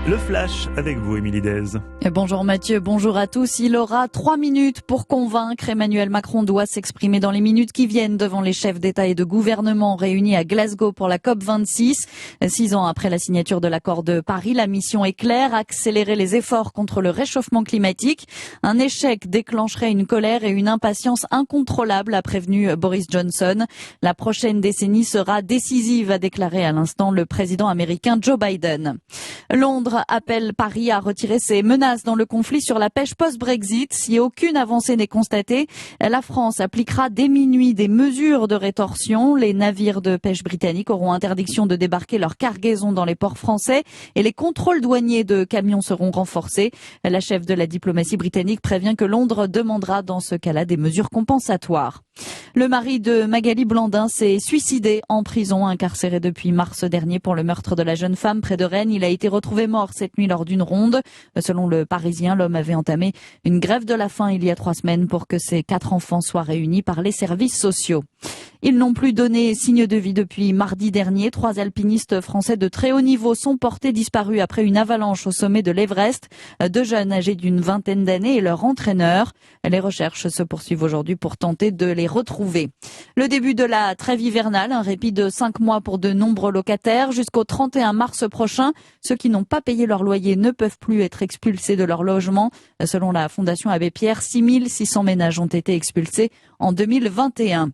Le Flash avec vous, Émilie Dez. Bonjour Mathieu, bonjour à tous. Il aura 3 minutes pour convaincre. Emmanuel Macron doit s'exprimer dans les minutes qui viennent devant les chefs d'État et de gouvernement réunis à Glasgow pour la COP26. 6 ans après la signature de l'accord de Paris, la mission est claire, accélérer les efforts contre le réchauffement climatique. Un échec déclencherait une colère et une impatience incontrôlables, a prévenu Boris Johnson. La prochaine décennie sera décisive, a déclaré à l'instant le président américain Joe Biden. Londres appelle Paris à retirer ses menaces dans le conflit sur la pêche post-Brexit. Si aucune avancée n'est constatée, la France appliquera dès minuit des mesures de rétorsion. Les navires de pêche britanniques auront interdiction de débarquer leurs cargaisons dans les ports français et les contrôles douaniers de camions seront renforcés. La chef de la diplomatie britannique prévient que Londres demandera dans ce cas-là des mesures compensatoires. Le mari de Magali Blandin s'est suicidé en prison, incarcéré depuis mars dernier pour le meurtre de la jeune femme près de Rennes. Il a été retrouvé mort cette nuit lors d'une ronde. Selon le Parisien, l'homme avait entamé une grève de la faim il y a 3 semaines pour que ses 4 enfants soient réunis par les services sociaux. Ils n'ont plus donné signe de vie depuis mardi dernier. 3 alpinistes français de très haut niveau sont portés disparus après une avalanche au sommet de l'Everest. 2 jeunes âgés d'une vingtaine d'années et leur entraîneur. Les recherches se poursuivent aujourd'hui pour tenter de les retrouver. Le début de la trêve hivernale, un répit de 5 mois pour de nombreux locataires. Jusqu'au 31 mars prochain, ceux qui n'ont pas payé leur loyer ne peuvent plus être expulsés de leur logement. Selon la Fondation Abbé Pierre, 6600 ménages ont été expulsés en 2021.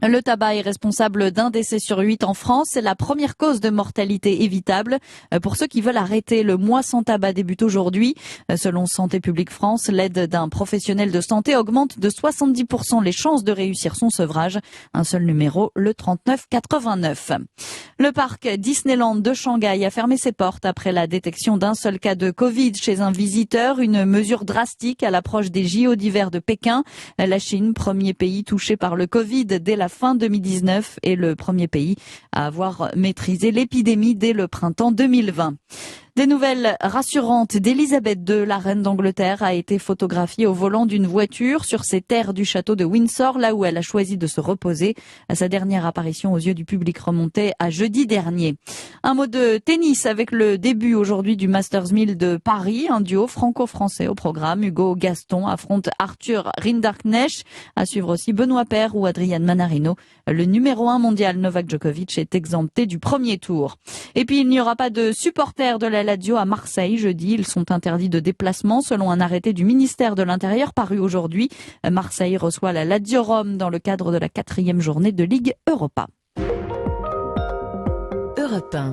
Le tabac est responsable d'un décès sur 8 en France. C'est la première cause de mortalité évitable. Pour ceux qui veulent arrêter, le mois sans tabac débute aujourd'hui. Selon Santé publique France, l'aide d'un professionnel de santé augmente de 70% les chances de réussir son sevrage. Un seul numéro, le 3989. Le parc Disneyland de Shanghai a fermé ses portes après la détection d'un seul cas de Covid chez un visiteur. Une mesure drastique à l'approche des JO d'hiver de Pékin. La Chine, premier pays touché par le Covid dès la fin 2019, est le premier pays à avoir maîtrisé l'épidémie dès le printemps 2020. Des nouvelles rassurantes d'Elisabeth II, la reine d'Angleterre, a été photographiée au volant d'une voiture sur ses terres du château de Windsor, là où elle a choisi de se reposer. Sa dernière apparition aux yeux du public remontait à jeudi dernier. Un mot de tennis avec le début aujourd'hui du Masters 1000 de Paris. Un duo franco-français au programme. Hugo Gaston affronte Arthur Rinderknecht. À suivre aussi Benoît Paire ou Adrian Manarino. Le numéro 1 mondial Novak Djokovic est exempté du premier tour. Et puis il n'y aura pas de supporters de la Lazio à Marseille jeudi. Ils sont interdits de déplacement selon un arrêté du ministère de l'Intérieur paru aujourd'hui. Marseille reçoit la Lazio Rome dans le cadre de la 4e journée de Ligue Europa. Europe 1.